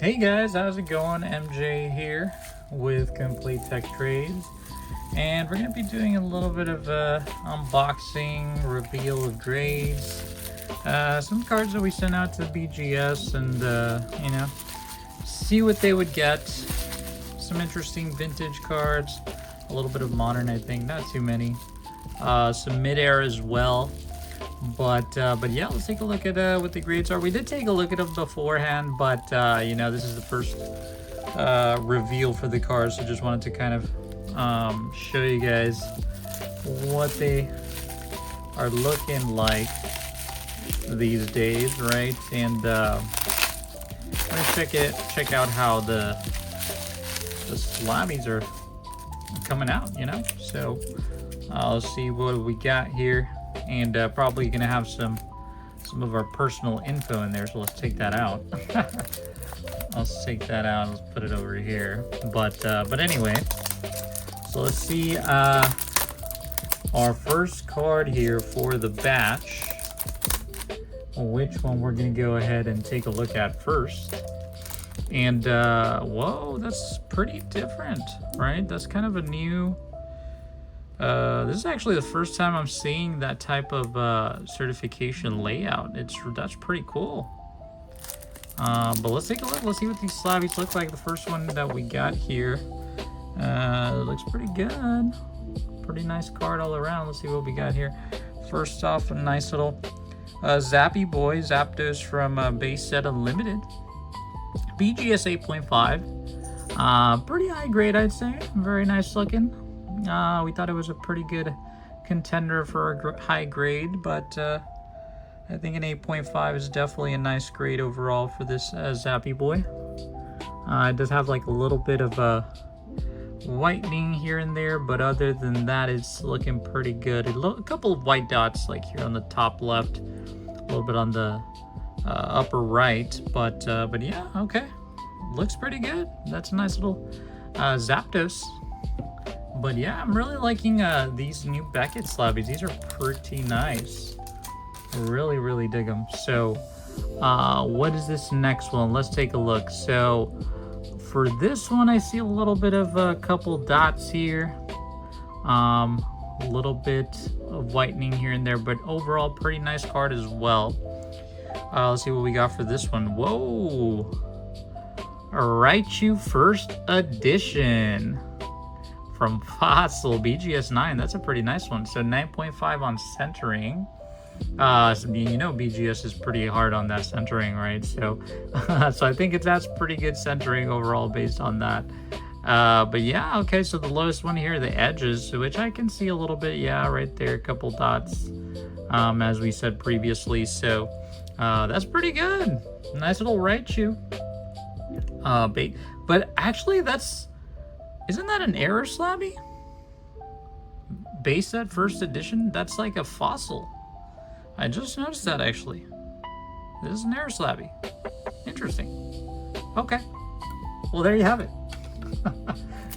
Hey guys, how's it going? MJ here with Complete Tech Trades, and we're going to be doing a little bit of unboxing, reveal of grades, some cards that we sent out to BGS, and see what they would get. Some interesting vintage cards, a little bit of modern, I think, not too many. Some mid-air as well. But yeah, let's take a look at what the grades are. We did take a look at them beforehand, but this is the first reveal for the cards, so just wanted to kind of show you guys what they are looking like these days, right? And let me check out how the slabbies are coming out, So let's see what we got here. And probably gonna have some of our personal info in there, so let's take that out. Let's take that out. Let's put it over here. But anyway, so let's see our first card here for the batch. Which one we're gonna go ahead and take a look at first? And whoa, that's pretty different, right? That's kind of a new. This is actually the first time I'm seeing that type of certification layout. That's pretty cool. But let's take a look. Let's see what these slabbies look like. The first one that we got here looks pretty good. Pretty nice card all around. Let's see what we got here. First off, a nice little Zappy Boy, Zapdos from Base Set Unlimited. BGS 8.5. Pretty high grade, I'd say. Very nice looking. We thought it was a pretty good contender for a high grade, but I think an 8.5 is definitely a nice grade overall for this Zappy Boy. It does have like a little bit of whitening here and there, but other than that, it's looking pretty good. A couple of white dots like here on the top left, a little bit on the upper right, but yeah, okay, looks pretty good. That's a nice little Zapdos. But yeah, I'm really liking these new Beckett slabbies. These are pretty nice. Really dig them. So what is this next one? Let's take a look. So for this one, I see a little bit of a couple dots here. A little bit of whitening here and there, but overall pretty nice card as well. Let's see what we got for this one. Whoa! Raichu First Edition. From Fossil BGS 9, that's a pretty nice one. So 9.5 on centering. So BGS is pretty hard on that centering, right? So, so I think that's pretty good centering overall based on that. But yeah, okay. So the lowest one here, the edges, which I can see a little bit. Yeah, right there, a couple dots, as we said previously. So that's pretty good. Nice little Raichu. But actually, isn't that an error slabby? Base Set First Edition? That's like a fossil. I just noticed that actually. This is an error slabby. Interesting. Okay. Well, there you have it.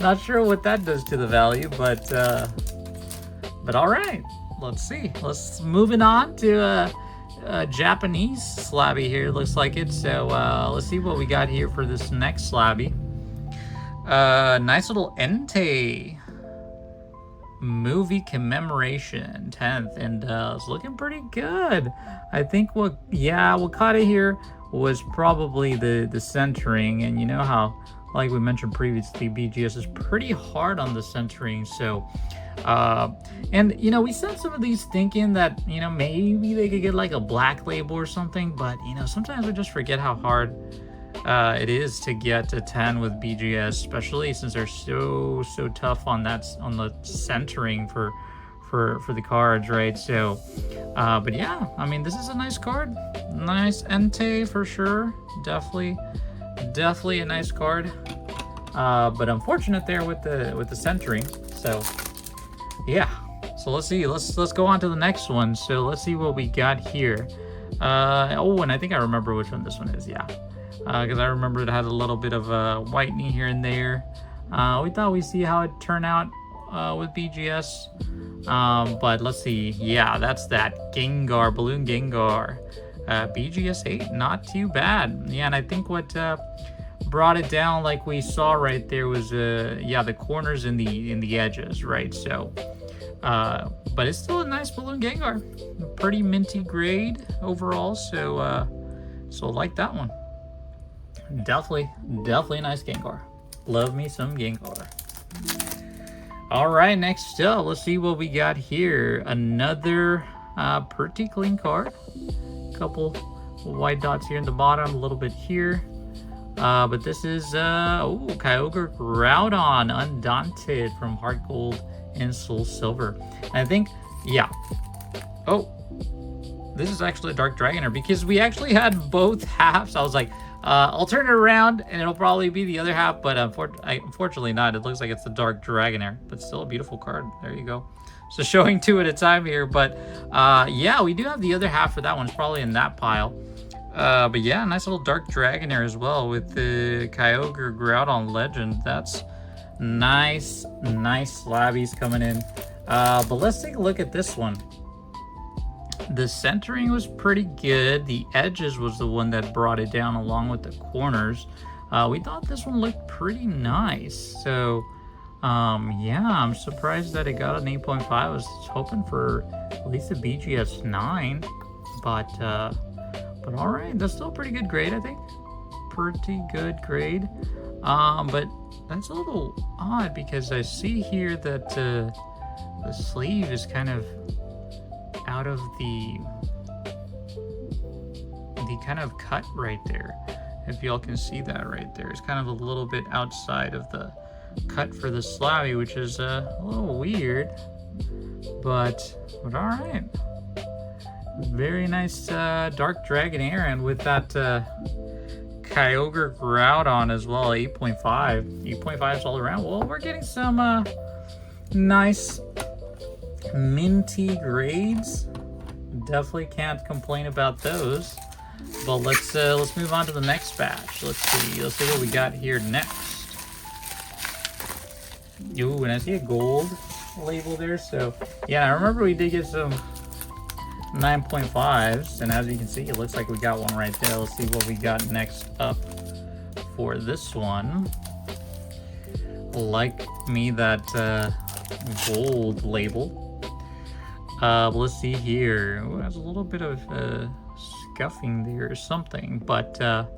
Not sure what that does to the value, but all right. Let's see. Let's moving on to a Japanese slabby here. Looks like it. So let's see what we got here for this next slabby. Nice little Entei movie commemoration 10th, and it's looking pretty good. I think Wakata here was probably the centering, and you know how, like we mentioned previously, BGS is pretty hard on the centering. So and we sent some of these thinking that maybe they could get like a black label or something, but sometimes we just forget how hard it is to get to 10 with BGS, especially since they're so tough on the centering for the cards, right? So but yeah, I mean, this is a nice card. Nice Entei for sure. Definitely a nice card. But unfortunate there with the centering. So yeah. So let's see. Let's go on to the next one. So let's see what we got here. And I think I remember which one this one is. Yeah. Because I remember it had a little bit of whitening here and there. We thought we'd see how it turned out with BGS. But let's see. Yeah, that's that Gengar, Balloon Gengar. BGS 8, not too bad. Yeah, and I think what brought it down like we saw right there was yeah, the corners and the edges, right? So but it's still a nice balloon Gengar, pretty minty grade overall, so so like that one. Definitely a nice Gengar. Love me some Gengar. All right, next up, let's see what we got here. Another pretty clean card. Couple white dots here in the bottom, a little bit here. But this is Kyogre Groudon Undaunted from Heart Gold and Soul Silver. And I think, yeah. Oh, this is actually a Dark Dragonair because we actually had both halves. I was like, I'll turn it around and it'll probably be the other half, but unfortunately not. It looks like it's the Dark Dragonair, but still a beautiful card. There you go. So showing two at a time here, but yeah, we do have the other half for that one. It's probably in that pile. But yeah, nice little Dark Dragonair as well with the Kyogre Groudon Legend. That's nice slabbies coming in. But let's take a look at this one. The centering was pretty good. The edges was the one that brought it down along with the corners. We thought this one looked pretty nice. So yeah, I'm surprised that it got an 8.5. I was hoping for at least a BGS 9, but all right, that's still a pretty good grade, I think. Pretty good grade. But that's a little odd because I see here that the sleeve is kind of out of the kind of cut right there. If y'all can see that right there, it's kind of a little bit outside of the cut for the slabby, which is a little weird, but all right. Very nice Dark Dragonair, and with that Kyogre Groudon as well, 8.5. 8.5s all around. Well, we're getting some nice minty grades. Definitely can't complain about those. But let's move on to the next batch. Let's see what we got here next. Ooh, and I see a gold label there. So yeah, I remember we did get some 9.5s, and as you can see, it looks like we got one right there. Let's see what we got next up for this one. Like me, that gold label. Let's see here. Ooh, there's a little bit of scuffing there or something, but all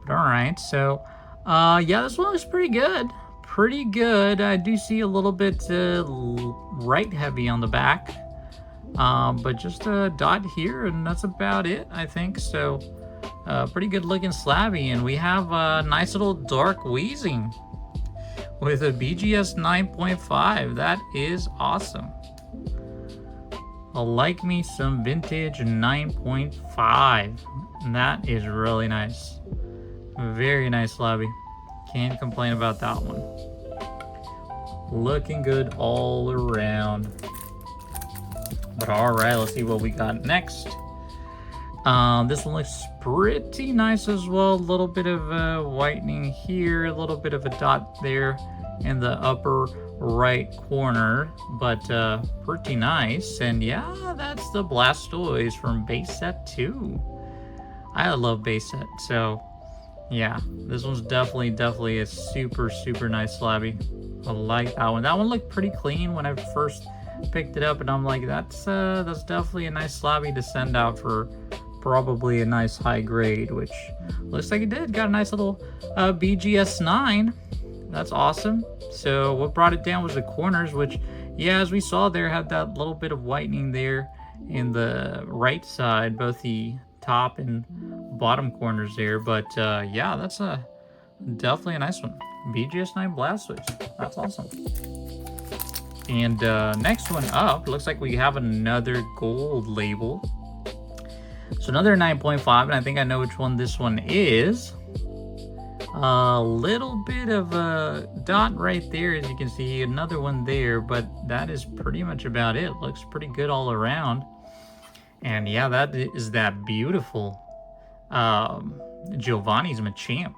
right. So yeah, this one looks pretty good. Pretty good. I do see a little bit right heavy on the back. But just a dot here, and that's about it, I think. So pretty good looking slabby, and we have a nice little dark Weezing with a BGS 9.5. That is awesome. I like me some vintage 9.5. That is really nice. Very nice slabby. Can't complain about that one. Looking good all around. But all right, let's see what we got next. This one looks pretty nice as well. A little bit of whitening here, a little bit of a dot there in the upper right corner, but pretty nice. And yeah, that's the Blastoise from base set 2. I love base set, so yeah, this one's definitely a super nice slabby. I like that one. That one looked pretty clean when I first picked it up, and I'm like, that's definitely a nice slabby to send out for probably a nice high grade, which looks like it did. Got a nice little BGS 9. That's awesome. So what brought it down was the corners, which, yeah, as we saw there, had that little bit of whitening there in the right side, both the top and bottom corners there. But yeah, that's definitely a nice one. BGS 9 Blastoise. That's awesome. And next one up, looks like we have another gold label. So another 9.5, and I think I know which one this one is. A little bit of a dot right there, as you can see, another one there, but that is pretty much about it. Looks pretty good all around. And yeah, that is that beautiful Giovanni's Machamp.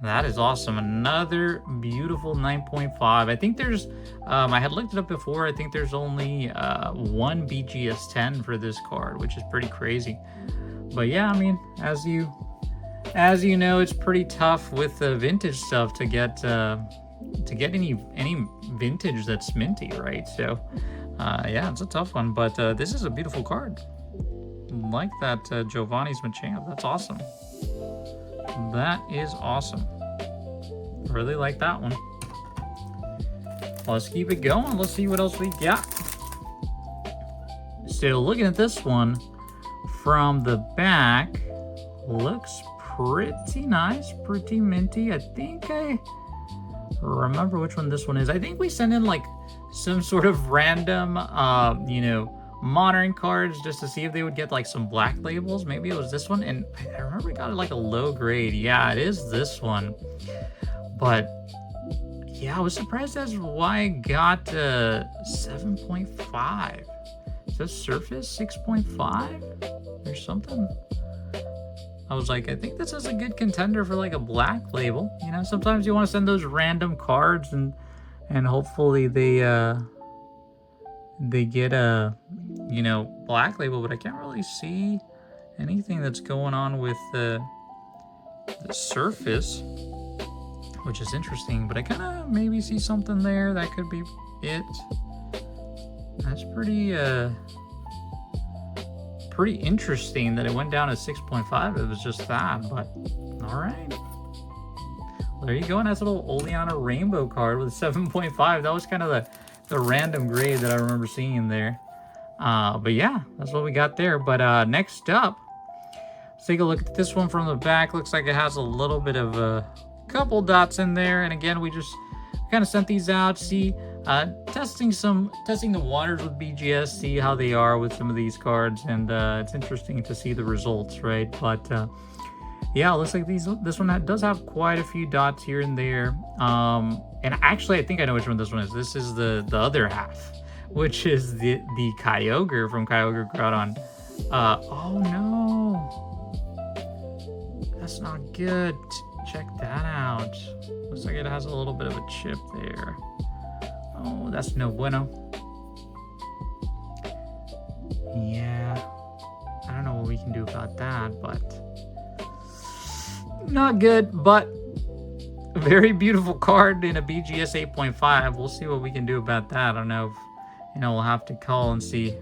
That is awesome. Another beautiful 9.5. I think there's, I had looked it up before, I think there's only one BGS 10 for this card, which is pretty crazy. But yeah, I mean, as you As you know, it's pretty tough with the vintage stuff to get any vintage that's minty, right? So yeah, it's a tough one, but this is a beautiful card. Like that Giovanni's Machamp. That's awesome. That is awesome. Really like that one. Let's keep it going. Let's see what else we got. So looking at this one from the back, looks pretty nice, pretty minty. I think I remember which one this one is. I think we sent in like some sort of random, you know, modern cards just to see if they would get like some black labels. Maybe it was this one, and I remember we got like a low grade. Yeah, it is this one. But yeah, I was surprised as why I got 7.5. Is this Surface 6.5 or something? I was like, I think this is a good contender for like a black label. You know, sometimes you want to send those random cards and hopefully they get a, you know, black label, but I can't really see anything that's going on with the Surface, which is interesting, but I kind of maybe see something there. That could be it. That's pretty interesting that it went down to 6.5. It was just that, but all right. Well, there you go. Nice little Oleana Rainbow card with 7.5. That was kind of the random grade that I remember seeing there. But yeah, that's what we got there. But next up, let's take a look at this one from the back. Looks like it has a little bit of a couple dots in there. And again, we just kind of sent these out, see, testing the waters with BGS, see how they are with some of these cards. And it's interesting to see the results, right? But yeah, it looks like this one does have quite a few dots here and there. And actually, I think I know which one this one is. This is the other half, which is the Kyogre from Kyogre Groudon. Oh no, that's not good. Check that out. Looks like it has a little bit of a chip there. Oh, that's no bueno. Yeah, I don't know what we can do about that, but not good. But a very beautiful card in a BGS 8.5. We'll see what we can do about that. I don't know if, you know, we'll have to call and see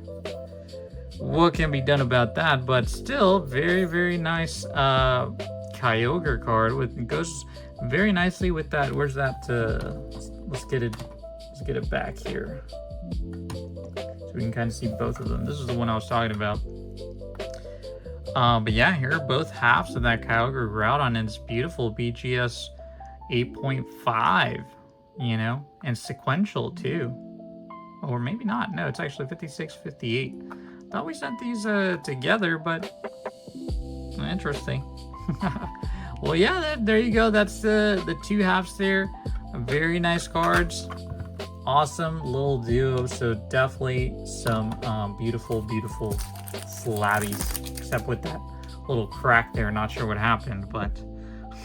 what can be done about that. But still, very, very nice Kyogre card. It goes very nicely with that. Where's that? Let's get it back here so we can kind of see both of them. This is the one I was talking about. But yeah, here are both halves of that Kyogre Groudon, and it's beautiful BGS 8.5, you know, and sequential too. Or maybe not. No, it's actually 56, 58. Thought we sent these together, but interesting. Well, yeah, there you go. That's the two halves there. Very nice cards. Awesome little duo. So definitely some beautiful, beautiful slabbies. Except with that little crack there. Not sure what happened, but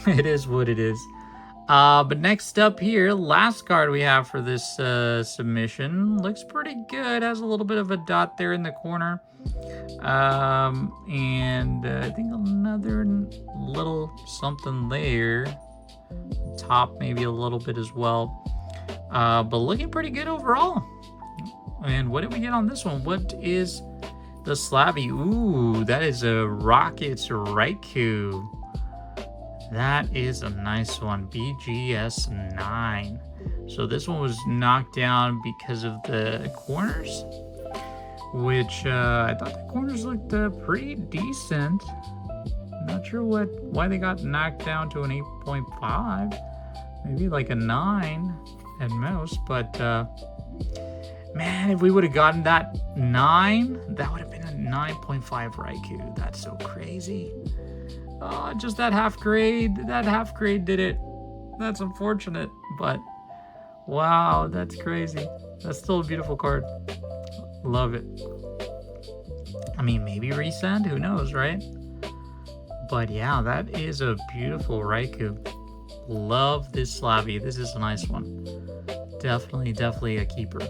it is what it is. But next up here, last card we have for this submission. Looks pretty good. Has a little bit of a dot there in the corner. And I think another little something there. Top maybe a little bit as well. But looking pretty good overall. And what did we get on this one? What is the slabby? Ooh, that is a Rockets Raichu. That is a nice one. BGS 9. So this one was knocked down because of the corners, which I thought the corners looked pretty decent. Not sure why they got knocked down to an 8.5. Maybe like a 9 at most. But man, if we would have gotten that 9, that would have been a 9.5 Raichu. That's so crazy. Just that half grade. That half grade did it. That's unfortunate, but wow, that's crazy. That's still a beautiful card. Love it. I mean, maybe resend, who knows, right? But yeah, that is a beautiful Raichu. Love this slabby. This is a nice one. Definitely a keeper.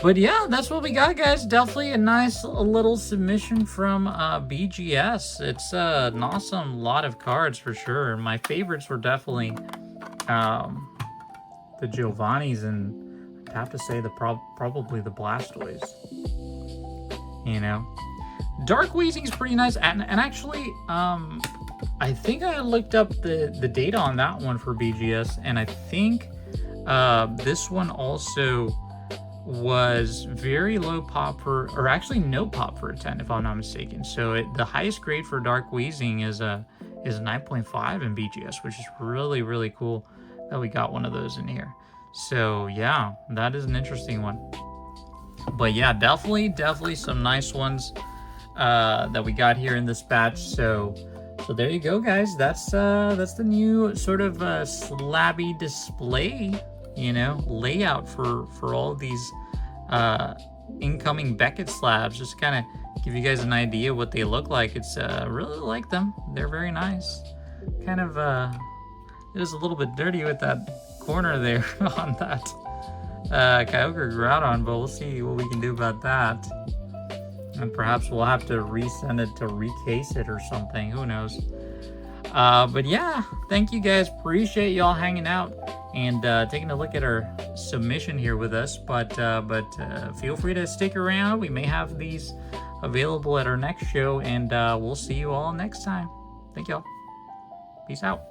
But yeah, that's what we got, guys. Definitely a nice little submission from BGS. It's an awesome lot of cards for sure. My favorites were definitely the Giovannis, and I'd have to say probably the Blastoise. You know, Dark Weezing's pretty nice, and actually, I think I looked up the data on that one for BGS, and I think this one also was very low pop for, or actually no pop for a 10, if I'm not mistaken. So the highest grade for Dark Weezing is a 9.5 in BGS, which is really, really cool that we got one of those in here. So yeah, that is an interesting one. But yeah, definitely some nice ones that we got here in this batch. So there you go, guys. That's the new sort of slabby display, you know, layout for all of these incoming Beckett slabs. Just kind of give you guys an idea what they look like. It's really like them. They're very nice. Kind of it is a little bit dirty with that corner there on that Kyogre Groudon, but we'll see what we can do about that. And perhaps we'll have to resend it to recase it or something. Who knows? But yeah, thank you guys. Appreciate y'all hanging out and taking a look at our submission here with us. But feel free to stick around. We may have these available at our next show, and we'll see you all next time. Thank y'all. Peace out.